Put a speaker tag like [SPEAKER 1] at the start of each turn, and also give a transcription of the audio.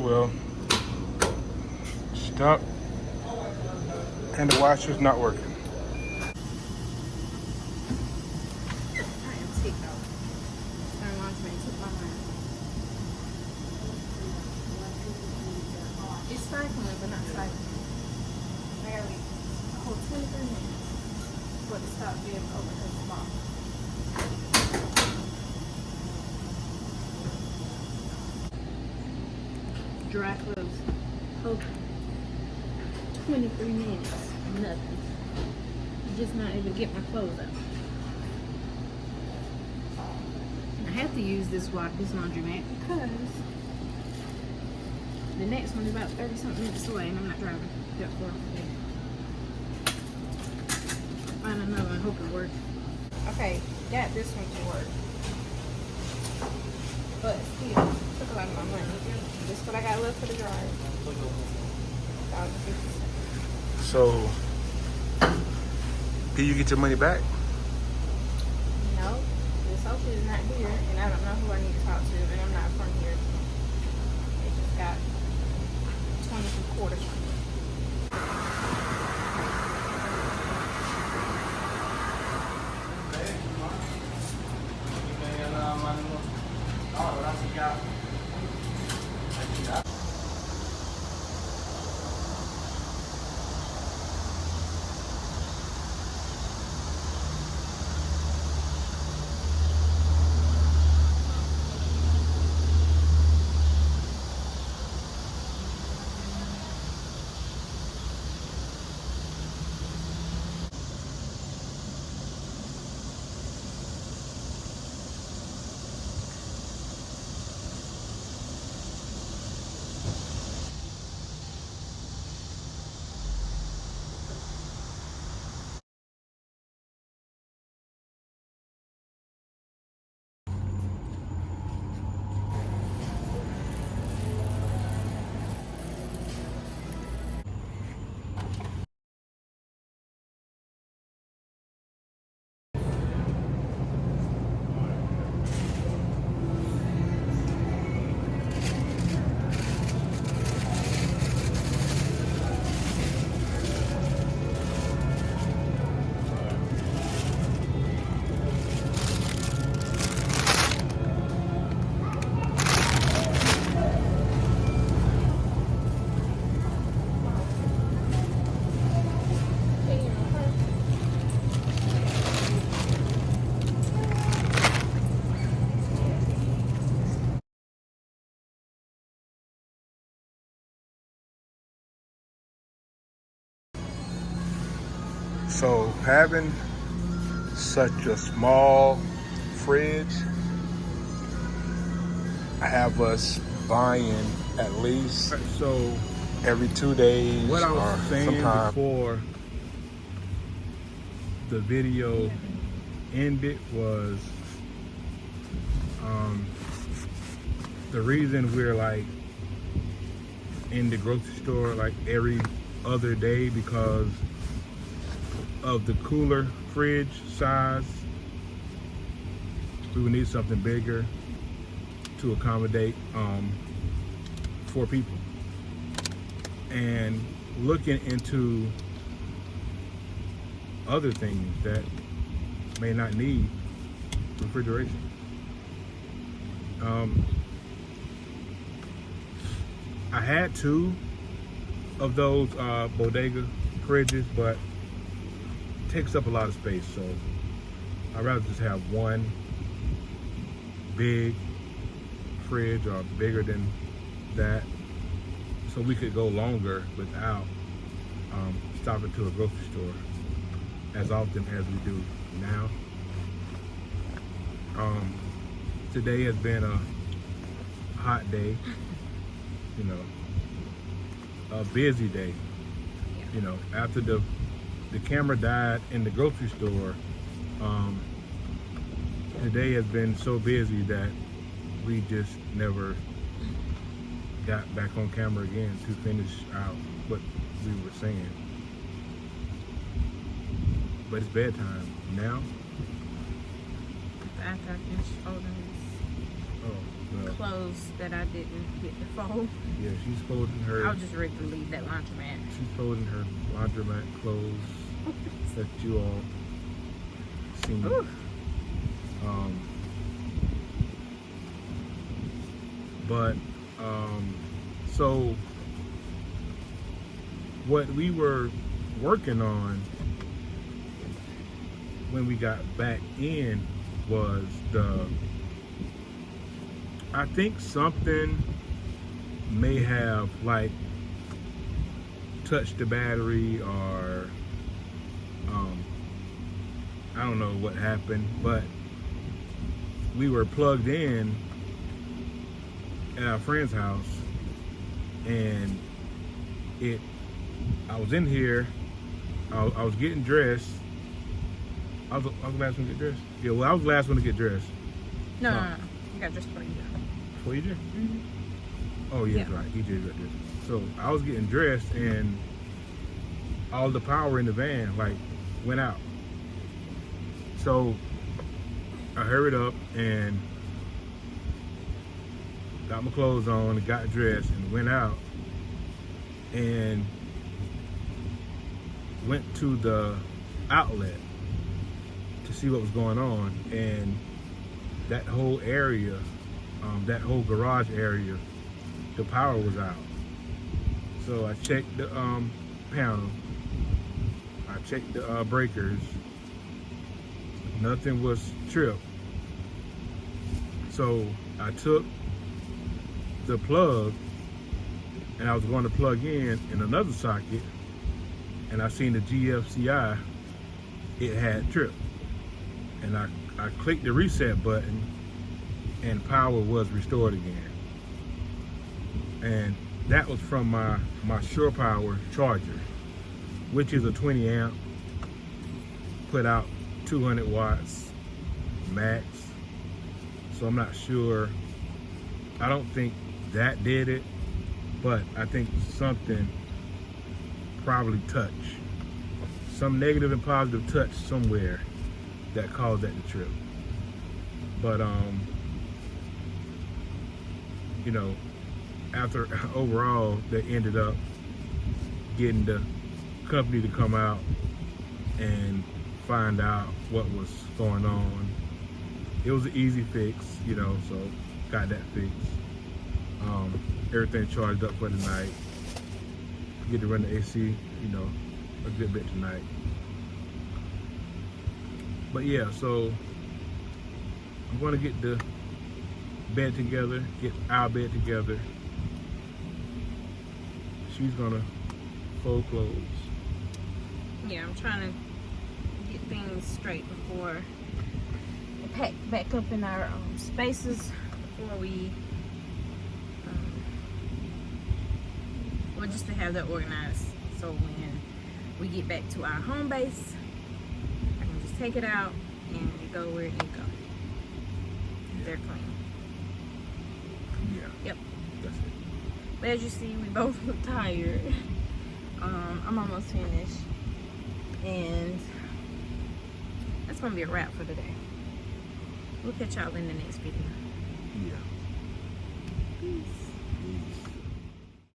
[SPEAKER 1] well. Stuck. And the washer's not working.
[SPEAKER 2] I am ticked off. Laundromat took my money. It's cycling, but not cycling. I gotta wait a whole 23 minutes for it to stop being over her small. Dry clothes. Open. 23 minutes. Nothing. Just not able to get my clothes out. I have to use this laundromat because the next one is about 30-something minutes away and I'm not driving that far today. Find another one, hope it works. Okay, got this one to work. But still, took a lot of my money. This is what I got left for the drive. $1.50.
[SPEAKER 1] So, can you get your money back?
[SPEAKER 2] No, the associate is not here, and I don't know who I need to talk to, and I'm not from here. They just got 22 quarters from me.
[SPEAKER 1] So, having such a small fridge, I have us buying at least every 2 days.
[SPEAKER 3] What I was saying
[SPEAKER 1] sometime.
[SPEAKER 3] before the video ended was the reason we're like in the grocery store like every other day because of the cooler fridge size. We would need something bigger to accommodate 4 people. And looking into other things that may not need refrigeration. I had 2 of those bodega fridges, but it takes up a lot of space, so I'd rather just have one big fridge or bigger than that, so we could go longer without stopping to a grocery store as often as we do now. Today has been a hot day, you know, a busy day. You know, after the camera died in the grocery store, today has been so busy that we just never got back on camera again to finish out what we were saying. But it's bedtime now.
[SPEAKER 2] After I finish folding this.
[SPEAKER 1] Oh.
[SPEAKER 2] clothes that I didn't get to fold.
[SPEAKER 3] Yeah, she's folding her.
[SPEAKER 2] I was just ready to leave that laundromat.
[SPEAKER 3] She's folding her laundromat clothes that you all seen.
[SPEAKER 2] Ooh.
[SPEAKER 3] So what we were working on when we got back in was I think something may have like touched the battery, or I don't know what happened, but we were plugged in at our friend's house, and I was in here, I was getting dressed. I was the last one to get dressed? Yeah, well, I was the last one to get dressed.
[SPEAKER 2] No. You got dressed before you.
[SPEAKER 3] Before you did?
[SPEAKER 2] Mm-hmm.
[SPEAKER 3] Oh, yeah,
[SPEAKER 2] Yeah.
[SPEAKER 3] right. He did got dressed. So I was getting dressed, and all the power in the van, like, went out. So I hurried up and got my clothes on and got dressed and went out and went to the outlet to see what was going on, and that whole area, that whole garage area, the power was out. So I checked the panel, I checked the breakers, nothing was tripped. So I took the plug and I was going to plug in another socket, and I seen the GFCI, it had tripped. And I clicked the reset button and power was restored again. And that was from my Shore Power charger, which is a 20 amp, put out 200 watts max. So I'm not sure, I don't think that did it, but I think something probably touched, some negative and positive touch somewhere that caused that to trip. But you know, after overall, they ended up getting the company to come out and find out what was going on. It was an easy fix, you know, so got that fixed. Everything charged up for the night. Get to run the AC, you know, a good bit tonight. But yeah, so I'm gonna get the bed together, get our bed together. She's gonna fold clothes.
[SPEAKER 2] Yeah, I'm trying to get things straight before we pack back up in our spaces before we, well, just to have that organized, so when we get back to our home base, I can just take it out and go where it needs to go. They're clean.
[SPEAKER 3] Yeah.
[SPEAKER 2] Yep.
[SPEAKER 3] That's it.
[SPEAKER 2] But as you see, we both look tired. I'm almost finished, and that's gonna be a wrap for today. We'll catch y'all in the next video.
[SPEAKER 3] Yeah.
[SPEAKER 2] Peace.
[SPEAKER 3] Peace.